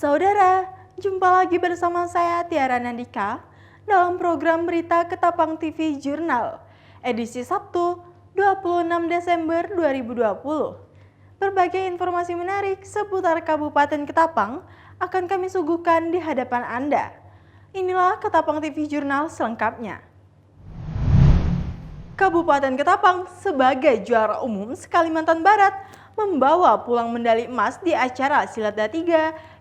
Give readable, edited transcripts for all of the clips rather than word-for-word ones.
Saudara, jumpa lagi bersama saya Tiara Nandika dalam program Berita Ketapang TV Jurnal, edisi Sabtu 26 Desember 2020. Berbagai informasi menarik seputar Kabupaten Ketapang akan kami suguhkan di hadapan Anda. Inilah Ketapang TV Jurnal selengkapnya. Kabupaten Ketapang sebagai juara umum Kalimantan Barat membawa pulang medali emas di acara Silat D3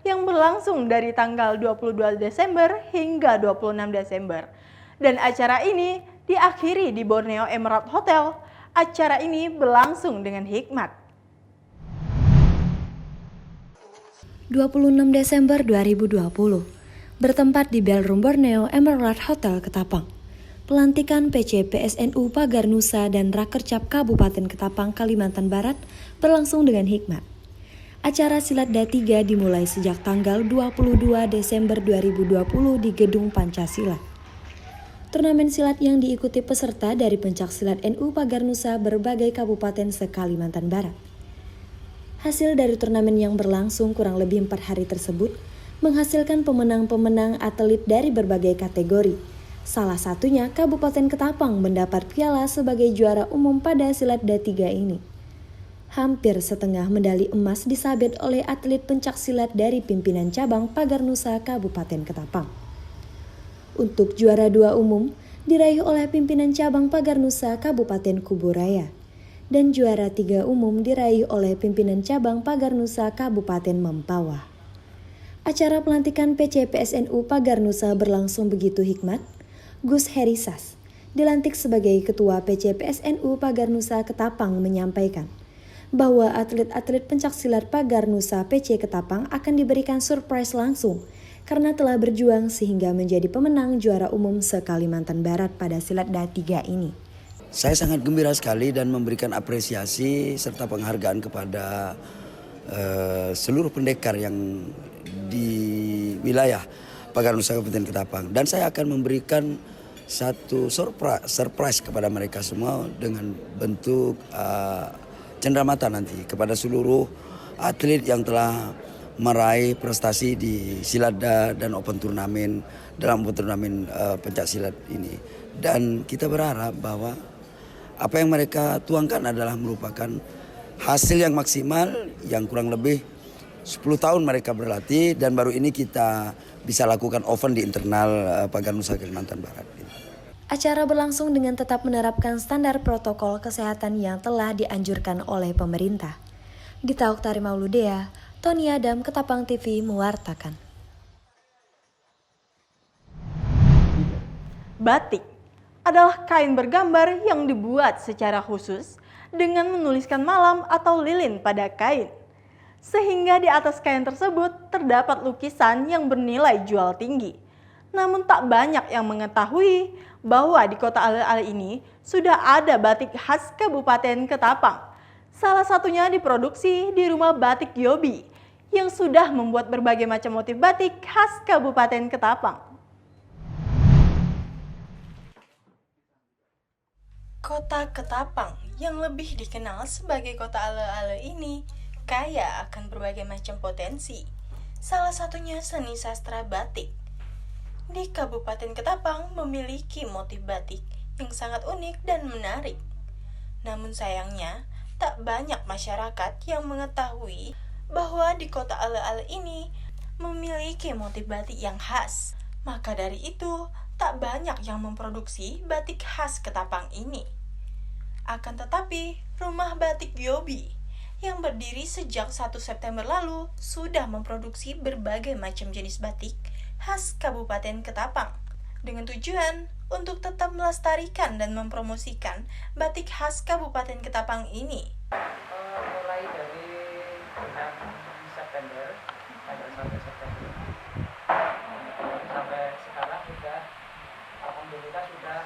yang berlangsung dari tanggal 22 Desember hingga 26 Desember. Dan acara ini diakhiri di Borneo Emerald Hotel. Acara ini berlangsung dengan hikmat. 26 Desember 2020, bertempat di Ballroom Borneo Emerald Hotel Ketapang. Pelantikan PC PSNU Pagar Nusa dan Rakercap Kabupaten Ketapang, Kalimantan Barat berlangsung dengan hikmat. Acara Silat D3 dimulai sejak tanggal 22 Desember 2020 di Gedung Pancasila. Turnamen silat yang diikuti peserta dari pencak silat NU Pagar Nusa berbagai kabupaten se-Kalimantan Barat. Hasil dari turnamen yang berlangsung kurang lebih 4 hari tersebut menghasilkan pemenang-pemenang atlet dari berbagai kategori. Salah satunya Kabupaten Ketapang mendapat piala sebagai juara umum pada Silat D3 ini. Hampir setengah medali emas disabet oleh atlet pencak silat dari pimpinan cabang Pagar Nusa Kabupaten Ketapang. Untuk juara 2 umum diraih oleh pimpinan cabang Pagar Nusa Kabupaten Kuburaya. Dan juara 3 umum diraih oleh pimpinan cabang Pagar Nusa Kabupaten Mempawah. Acara pelantikan PC PSNU Pagar Nusa berlangsung begitu hikmat. Gus Herisas, dilantik sebagai Ketua PC PSNU Pagar Nusa Ketapang menyampaikan bahwa atlet-atlet pencak silat Pagar Nusa PC Ketapang akan diberikan surprise langsung karena telah berjuang sehingga menjadi pemenang juara umum se-Kalimantan Barat pada Silat D3 ini. Saya sangat gembira sekali dan memberikan apresiasi serta penghargaan kepada seluruh pendekar yang di wilayah Pagar Nusa Kabupaten Ketapang. Dan saya akan memberikan satu surprise kepada mereka semua dengan bentuk cenderamata nanti kepada seluruh atlet yang telah meraih prestasi di Silatda dan Open Turnamen dalam Open Turnamen pencak silat ini. Dan kita berharap bahwa apa yang mereka tuangkan adalah merupakan hasil yang maksimal yang kurang lebih 10 tahun mereka berlatih dan baru ini kita bisa lakukan event di internal Pagar Nusa Kalimantan Barat. Acara berlangsung dengan tetap menerapkan standar protokol kesehatan yang telah dianjurkan oleh pemerintah. Gita Oktari Mauludea, Tony Adam, Ketapang TV mewartakan. Batik adalah kain bergambar yang dibuat secara khusus dengan menuliskan malam atau lilin pada kain. Sehingga di atas kain tersebut terdapat lukisan yang bernilai jual tinggi. Namun tak banyak yang mengetahui bahwa di kota Ale-Ale ini sudah ada batik khas Kabupaten Ketapang. Salah satunya diproduksi di Rumah Batik Yobi yang sudah membuat berbagai macam motif batik khas Kabupaten Ketapang. Kota Ketapang yang lebih dikenal sebagai kota Ale-Ale ini kaya akan berbagai macam potensi, salah satunya seni sastra batik. Di Kabupaten Ketapang memiliki motif batik yang sangat unik dan menarik. Namun sayangnya, tak banyak masyarakat yang mengetahui bahwa di kota Ale-Ale ini memiliki motif batik yang khas. Maka dari itu, tak banyak yang memproduksi batik khas Ketapang ini. Akan tetapi, Rumah Batik Yobi yang berdiri sejak 1 September lalu sudah memproduksi berbagai macam jenis batik khas Kabupaten Ketapang dengan tujuan untuk tetap melestarikan dan mempromosikan batik khas Kabupaten Ketapang ini. Mulai dari bulan September, tanggal 1 September sampai sekarang sudah alhamdulillah sudah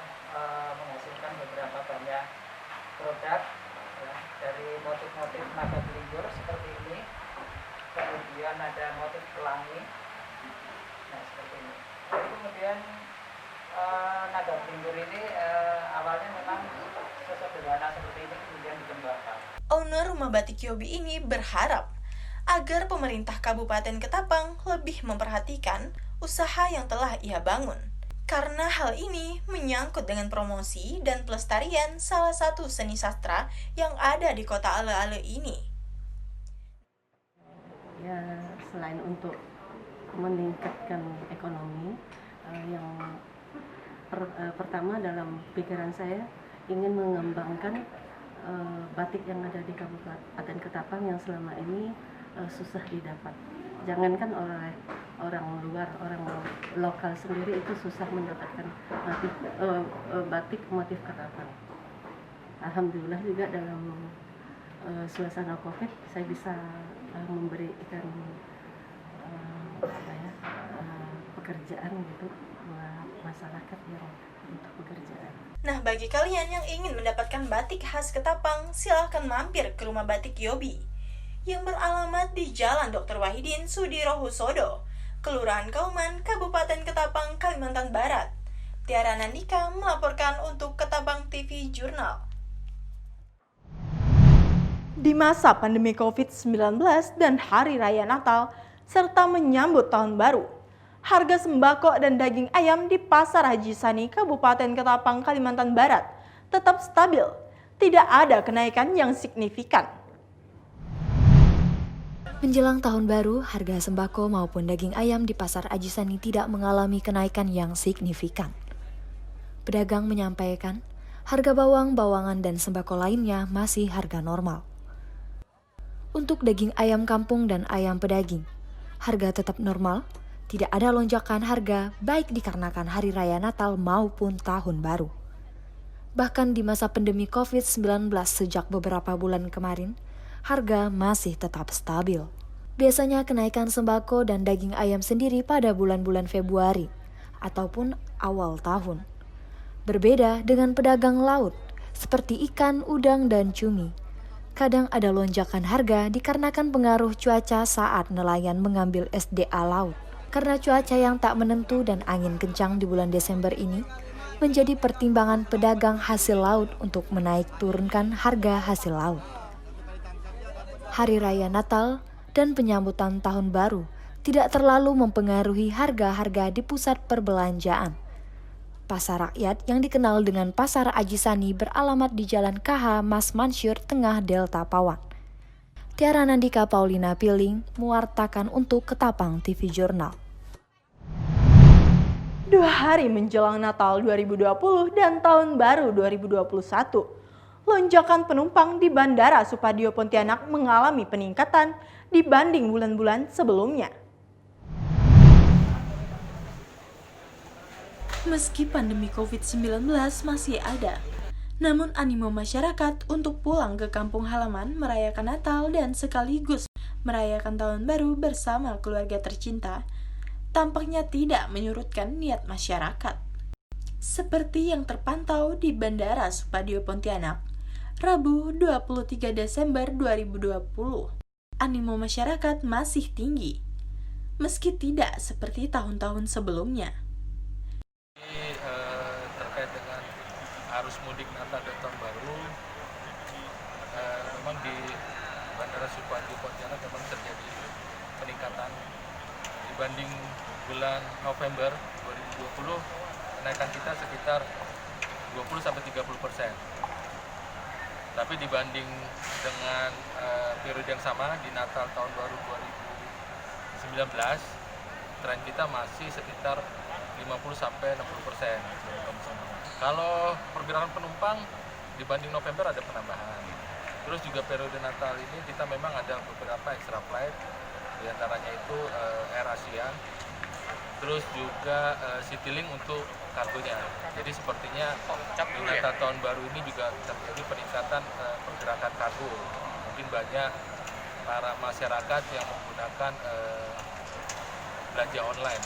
menghasilkan beberapa banyak produk ya, dari motif-motif naga gelinggir seperti ini, kemudian ada motif pelangi, nah seperti ini. Lalu kemudian naga gelinggir ini awalnya memang sesederhana seperti ini kemudian dikembangkan. Owner Rumah Batik Yobi ini berharap agar pemerintah Kabupaten Ketapang lebih memperhatikan usaha yang telah ia bangun. Karena hal ini menyangkut dengan promosi dan pelestarian salah satu seni sastra yang ada di kota Ale-Ale ini. Ya, selain untuk meningkatkan ekonomi, yang pertama dalam pikiran saya ingin mengembangkan batik yang ada di Kabupaten Ketapang yang selama ini susah didapat. Jangankan oleh orang luar, orang lokal sendiri itu susah mendapatkan batik motif Ketapang. Alhamdulillah juga dalam suasana COVID saya bisa memberikan pekerjaan gitu buat masyarakat yang untuk pekerjaan. Nah, bagi kalian yang ingin mendapatkan batik khas Ketapang, silahkan mampir ke Rumah Batik Yobi yang beralamat di Jalan Dr. Wahidin Sudirohusodo, Kelurahan Kauman, Kabupaten Ketapang, Kalimantan Barat. Tiara Nandika melaporkan untuk Ketapang TV Jurnal. Di masa pandemi COVID-19 dan Hari Raya Natal, serta menyambut Tahun Baru, harga sembako dan daging ayam di Pasar Haji Sani, Kabupaten Ketapang, Kalimantan Barat tetap stabil, tidak ada kenaikan yang signifikan. Menjelang Tahun Baru, harga sembako maupun daging ayam di Pasar Haji Sani tidak mengalami kenaikan yang signifikan. Pedagang menyampaikan, harga bawang, bawangan, dan sembako lainnya masih harga normal. Untuk daging ayam kampung dan ayam pedaging, harga tetap normal, tidak ada lonjakan harga baik dikarenakan Hari Raya Natal maupun Tahun Baru. Bahkan di masa pandemi COVID-19 sejak beberapa bulan kemarin, harga masih tetap stabil. Biasanya kenaikan sembako dan daging ayam sendiri pada bulan-bulan Februari ataupun awal tahun. Berbeda dengan pedagang laut seperti ikan, udang, dan cumi. Kadang ada lonjakan harga dikarenakan pengaruh cuaca saat nelayan mengambil SDA laut. Karena cuaca yang tak menentu dan angin kencang di bulan Desember ini menjadi pertimbangan pedagang hasil laut untuk menaik turunkan harga hasil laut. Hari Raya Natal dan penyambutan Tahun Baru tidak terlalu mempengaruhi harga-harga di pusat perbelanjaan. Pasar rakyat yang dikenal dengan Pasar Haji Sani beralamat di Jalan KH Mas Mansyur, Tengah Delta Pawan. Tiara Nandika Paulina Piling mewartakan untuk Ketapang TV Jurnal. 2 hari menjelang Natal 2020 dan Tahun Baru 2021, lonjakan penumpang di Bandara Supadio Pontianak mengalami peningkatan dibanding bulan-bulan sebelumnya. Meski pandemi COVID-19 masih ada, namun animo masyarakat untuk pulang ke kampung halaman merayakan Natal dan sekaligus merayakan Tahun Baru bersama keluarga tercinta tampaknya tidak menyurutkan niat masyarakat. Seperti yang terpantau di Bandara Supadio Pontianak, Rabu 23 Desember 2020, animo masyarakat masih tinggi, meski tidak seperti tahun-tahun sebelumnya. Terkait dengan arus mudik Natal dan Tahun Baru, memang di Bandara Supadio Pontianak memang terjadi peningkatan dibanding bulan November 2020. Kenaikan kita sekitar 20-30%. Tapi dibanding dengan periode yang sama di Natal Tahun Baru 2019, tren kita masih sekitar 50-60%. Kalau pergerakan penumpang dibanding November ada penambahan. Terus juga periode Natal ini kita memang ada beberapa extra flight, diantaranya itu Air Asia, terus juga Citylink untuk kargonya. Jadi sepertinya di Natal Tahun Baru ini juga terjadi peningkatan pergerakan kargo. Mungkin banyak para masyarakat yang menggunakan belanja online.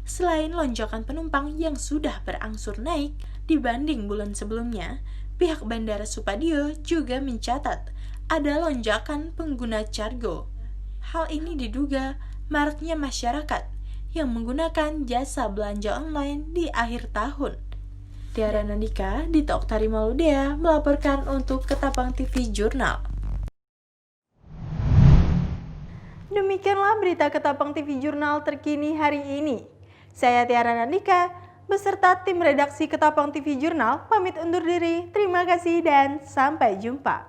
Selain lonjakan penumpang yang sudah berangsur naik dibanding bulan sebelumnya, pihak Bandara Supadio juga mencatat ada lonjakan pengguna cargo. Hal ini diduga maraknya masyarakat yang menggunakan jasa belanja online di akhir tahun. Tiara Nandika, Dita Oktari Maludea melaporkan untuk Ketapang TV Jurnal. Demikianlah berita Ketapang TV Jurnal terkini hari ini. Saya Tiara Nandika beserta tim redaksi Ketapang TV Jurnal pamit undur diri. Terima kasih dan sampai jumpa.